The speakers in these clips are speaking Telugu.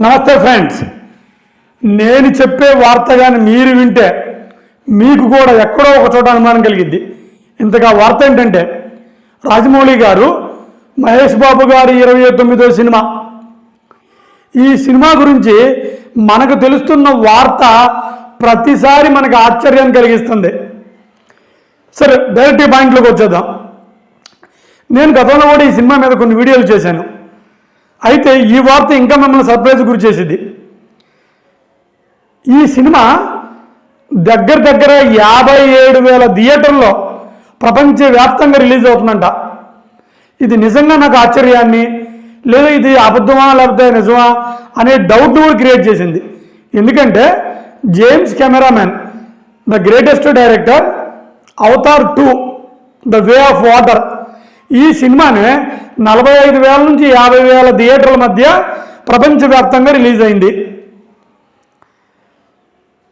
నమస్తే ఫ్రెండ్స్, నేను చెప్పే వార్త కానీ మీరు వింటే మీకు కూడా ఎక్కడో ఒక చోట అనుమానం కలిగిద్ది. ఇంతగా వార్త ఏంటంటే రాజమౌళి గారు మహేష్ బాబు గారి 29వ సినిమా, ఈ సినిమా గురించి మనకు తెలుస్తున్న వార్త ప్రతిసారి మనకు ఆశ్చర్యాన్ని కలిగిస్తుంది. సరే, డైరెక్ట్ పాయింట్లోకి వచ్చేద్దాం. నేను గతంలో కూడా ఈ సినిమా మీద కొన్ని వీడియోలు చేశాను. అయితే ఈ వార్త ఇంకా మిమ్మల్ని సర్ప్రైజ్ గురి చేసింది. ఈ సినిమా దగ్గర 57,000 థియేటర్లో ప్రపంచవ్యాప్తంగా రిలీజ్ అవుతుందంట. ఇది నిజంగా నాకు ఆశ్చర్యాన్ని, లేదా ఇది అబద్ధమా లేకపోతే నిజమా అనే డౌట్ కూడా క్రియేట్ చేసింది. ఎందుకంటే James cameraman, the greatest director, Avatar 2 the way of water, ఈ సినిమానే 45,000 నుంచి 50,000 థియేటర్ల మధ్య ప్రపంచవ్యాప్తంగా రిలీజ్ అయింది.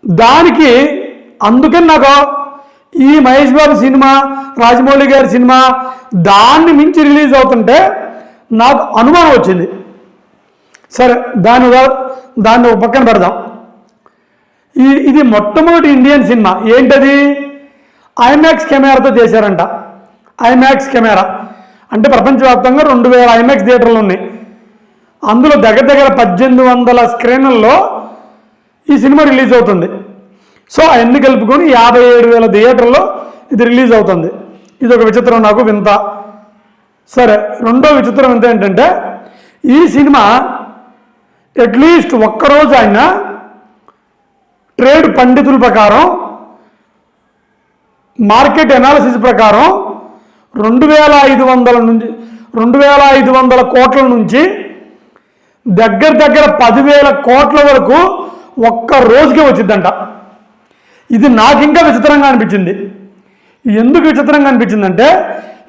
దానికి అందుకని నాకు ఈ మహేష్ బాబు సినిమా, రాజమౌళి గారి సినిమా దాన్ని మించి రిలీజ్ అవుతుంటే నాకు అనుమానం వచ్చింది. సరే, దాన్ని ఒక పక్కన పెడదాం. ఇది మొట్టమొదటి ఇండియన్ సినిమా. ఏంటది? ఐమాక్స్ కెమెరాతో చేశారంట. ఐమాక్స్ కెమెరా అంటే ప్రపంచవ్యాప్తంగా 2,000 ఐమాక్స్ థియేటర్లు ఉన్నాయి. అందులో దగ్గర 1800 స్క్రీన్లలో ఈ సినిమా రిలీజ్ అవుతుంది. సో అవన్నీ కలుపుకొని 57,000 థియేటర్లో ఇది రిలీజ్ అవుతుంది. ఇది ఒక విచిత్రం, నాకు వింత. సరే, రెండో విచిత్రం వింత ఏంటంటే ఈ సినిమా అట్లీస్ట్ ఒక్కరోజు ఆయన ట్రేడ్ పండితుల ప్రకారం, మార్కెట్ అనాలిసిస్ ప్రకారం 2,500 కోట్ల నుంచి దగ్గర 10,000 కోట్ల వరకు ఒక్క రోజుకే వచ్చిందంట. ఇది నాకు ఇంకా విచిత్రంగా అనిపించింది. ఎందుకు విచిత్రంగా అనిపించిందంటే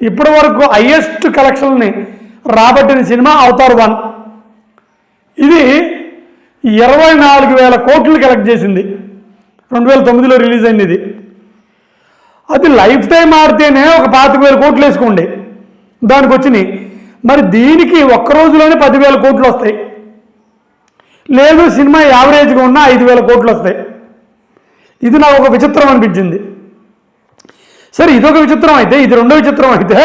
ఇప్పటి వరకు హైయెస్ట్ కలెక్షన్ని రాబట్టిన సినిమా అవతార్ 1. ఇది 24,000 కోట్లు కలెక్ట్ చేసింది. 2009లో రిలీజ్ అయింది ఇది. అది లైఫ్ టైం ఆడితేనే ఒక 25,000 కోట్లు వేసుకోండి, దానికి వచ్చినాయి. మరి దీనికి ఒక్క రోజులోనే 10,000 కోట్లు వస్తాయి. లేదు, సినిమా యావరేజ్గా ఉన్న 5,000 కోట్లు వస్తాయి. ఇది నాకు ఒక విచిత్రం అనిపించింది. సరే, ఇదొక విచిత్రం అయితే, ఇది రెండో విచిత్రం అయితే,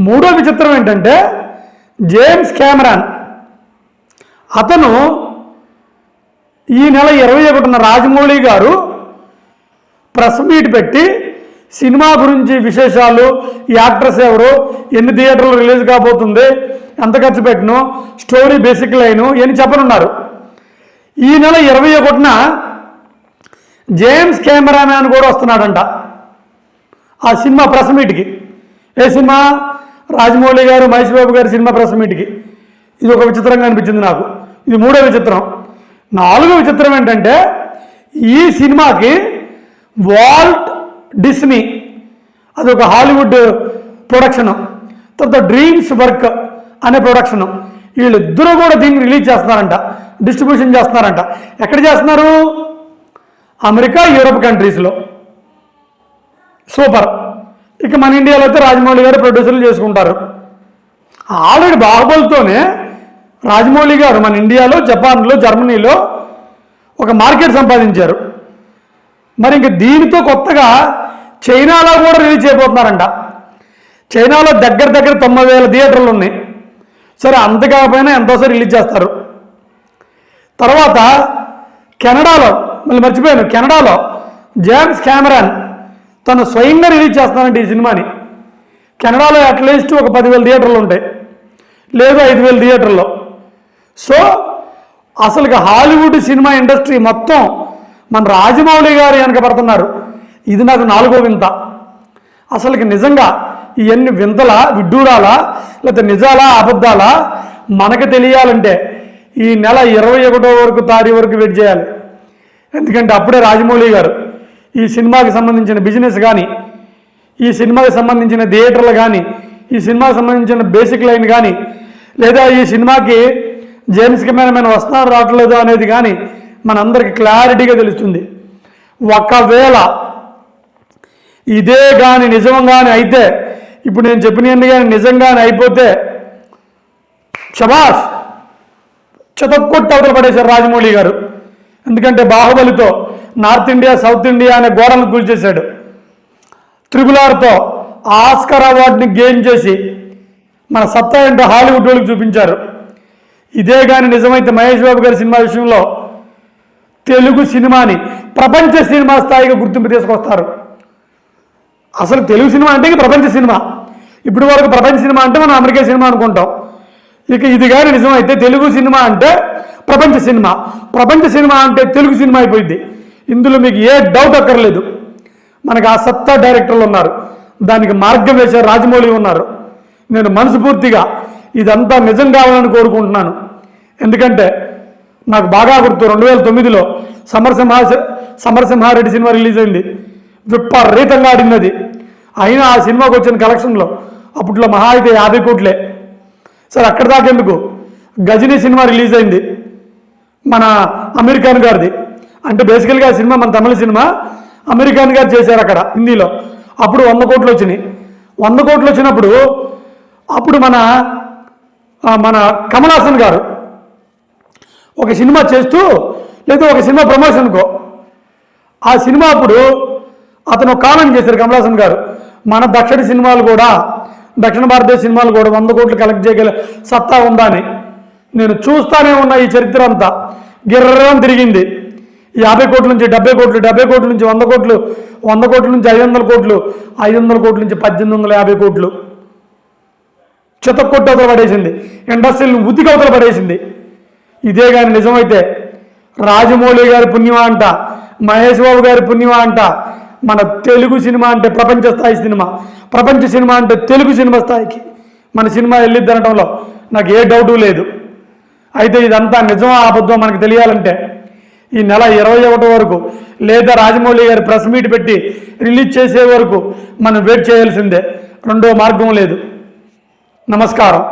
మూడో విచిత్రం ఏంటంటే జేమ్స్ కెమెరాన్, అతను ఈ నెల 21న రాజమౌళి గారు ప్రెస్ మీట్ పెట్టి సినిమా గురించి విశేషాలు, ఈ యాక్ట్రెస్ ఎవరు, ఎన్ని థియేటర్లు రిలీజ్ కాబోతుంది, ఎంత ఖర్చు పెట్టను, స్టోరీ బేసిక్ లైను అని చెప్పనున్నారు. ఈ నెల 21న జేమ్స్ కెమెరామ్యాన్ కూడా వస్తున్నాడంట ఆ సినిమా ప్రెస్ మీట్కి. ఏ సినిమా? రాజమౌళి గారు, మహేష్ బాబు గారి సినిమా ప్రెస్ మీట్కి. ఇది ఒక విచిత్రంగా అనిపించింది నాకు. ఇది మూడో విచిత్రం. నాలుగో విచిత్రం ఏంటంటే ఈ సినిమాకి వాల్ట్ డిస్నీ, అదొక హాలీవుడ్ ప్రొడక్షను, తర్వాత డ్రీమ్స్ వర్క్ అనే ప్రొడక్షను, వీళ్ళిద్దరూ కూడా దీన్ని రిలీజ్ చేస్తున్నారంట, డిస్ట్రిబ్యూషన్ చేస్తున్నారంట. ఎక్కడ చేస్తున్నారు? అమెరికా, యూరోప్ కంట్రీస్లో. సూపర్. ఇక మన ఇండియాలో అయితే రాజమౌళి గారు ప్రొడ్యూసర్లు చేసుకుంటారు. ఆల్రెడీ బాహుబలితోనే రాజమౌళి గారు మన ఇండియాలో, జపాన్లో, జర్మనీలో ఒక మార్కెట్ సంపాదించారు. మరి ఇంక దీనితో కొత్తగా చైనాలో కూడా రిలీజ్ చేయబోతున్నారంట. చైనాలో దగ్గర 90,000 థియేటర్లు ఉన్నాయి. సరే, అంత కాకపోయినా ఎంతోసారి రిలీజ్ చేస్తారు. తర్వాత కెనడాలో, మళ్ళీ మర్చిపోయాను, కెనడాలో జేమ్స్ కెమెరాన్ తను స్వయంగా రిలీజ్ చేస్తానంటే ఈ సినిమాని. కెనడాలో అట్లీస్ట్ ఒక 10,000 థియేటర్లు ఉంటాయి, లేదు 5,000 థియేటర్లో. సో అసలుగా హాలీవుడ్ సినిమా ఇండస్ట్రీ మొత్తం మన రాజమౌళి గారు వెనక పడుతున్నారు. ఇది నాకు నాలుగో వింత. అసలుకి నిజంగా ఇవన్నీ వింతలా, విడ్డూరాలా, లేకపోతే నిజాలా, అబద్ధాలా మనకు తెలియాలంటే ఈ నెల 21వ తారీఖు వరకు వెయిట్ చేయాలి. ఎందుకంటే అప్పుడే రాజమౌళి గారు ఈ సినిమాకి సంబంధించిన బిజినెస్ కానీ, ఈ సినిమాకి సంబంధించిన థియేటర్లు కానీ, ఈ సినిమాకి సంబంధించిన బేసిక్ లైన్ కానీ, లేదా ఈ సినిమాకి జేమ్స్ కెమెరామెన్ వస్తున్నారు రావట్లేదు అనేది కానీ మనందరికీ క్లారిటీగా తెలుస్తుంది. ఒకవేళ ఇదే కానీ నిజంగానే అయితే, ఇప్పుడు నేను చెప్పినవన్నీ కానీ నిజంగానే అయిపోతే శబాష్, చితక్కొట్టి అవతల పడేశారు రాజమౌళి గారు. ఎందుకంటే బాహుబలితో నార్త్ ఇండియా సౌత్ ఇండియా అనే గోడలను కూల్చేశాడు. RRRతో ఆస్కార్ అవార్డుని గెయిన్ చేసి మన సత్తా ఏంటో హాలీవుడ్ వాళ్ళకి చూపించారు. ఇదే కానీ నిజమైతే మహేష్ బాబు గారి సినిమా విషయంలో తెలుగు సినిమాని ప్రపంచ సినిమా స్థాయిగా గుర్తింపు తీసుకొస్తారు. అసలు తెలుగు సినిమా అంటే ఇక ప్రపంచ సినిమా. ఇప్పుడు వరకు ప్రపంచ సినిమా అంటే మనం అమెరికా సినిమా అనుకుంటాం. ఇక ఇది కానీ నిజమైతే తెలుగు సినిమా అంటే ప్రపంచ సినిమా, ప్రపంచ సినిమా అంటే తెలుగు సినిమా అయిపోయింది. ఇందులో మీకు ఏ డౌట్ అక్కర్లేదు. మనకు ఆ సత్తా డైరెక్టర్లు ఉన్నారు, దానికి మార్గం వేసే రాజమౌళి ఉన్నారు. నేను మనస్ఫూర్తిగా ఇదంతా నిజం కావాలని కోరుకుంటున్నాను. ఎందుకంటే నాకు బాగా గుర్తు 2009లో సమరసింహారెడ్డి సినిమా రిలీజ్ అయింది. విపరీతంగా ఆడింది అది. అయినా ఆ సినిమాకి వచ్చిన కలెక్షన్లో అప్పట్లో మహా అయితే 50 కోట్లే. సరే అక్కడ దాకా ఎందుకు, గజనీ సినిమా రిలీజ్ అయింది మన అమీర్ ఖాన్ గారిది. అంటే బేసికల్గా ఆ సినిమా మన తమిళ సినిమా, అమీర్ ఖాన్ గారు చేశారు అక్కడ హిందీలో. అప్పుడు 100 కోట్లు వచ్చినాయి. 100 కోట్లు వచ్చినప్పుడు అప్పుడు మన కమల్ హాసన్ గారు ఒక సినిమా చేస్తూ లేదా ఒక సినిమా ప్రమోషన్కో ఆ సినిమా అప్పుడు అతను కామెంట్ చేశారు కమల్ హాసన్ గారు, మన దక్షిణ భారతదేశ సినిమాలు కూడా 100 కోట్లు కలెక్ట్ చేయగల సత్తా ఉందా అని. నేను చూస్తానే ఉన్నా ఈ చరిత్ర అంతా గిర్రం తిరిగింది. 50 కోట్ల నుంచి 70 కోట్లు, 70 కోట్ల నుంచి 100 కోట్లు, 100 కోట్ల నుంచి 500 కోట్లు, 500 కోట్ల నుంచి 1850 కోట్లు చితక్కొట్టి అవతల పడేసింది. ఇండస్ట్రీని ఉతికి అవతల పడేసింది. ఇదే కానీ నిజమైతే రాజమౌళి గారి పుణ్యమా అంట, మహేష్ బాబు గారి పుణ్యమా అంట. మన తెలుగు సినిమా అంటే ప్రపంచ స్థాయి సినిమా, ప్రపంచ సినిమా అంటే తెలుగు సినిమా స్థాయికి మన సినిమా వెళ్ళిద్ది అనడంలో నాకు ఏ డౌటు లేదు. అయితే ఇదంతా నిజమా అబద్ధం మనకు తెలియాలంటే ఈ నెల 21 వరకు లేదా రాజమౌళి గారి ప్రెస్ మీట్ పెట్టి రిలీజ్ చేసే వరకు మనం వెయిట్ చేయాల్సిందే. రెండో మార్గం లేదు. నమస్కారం.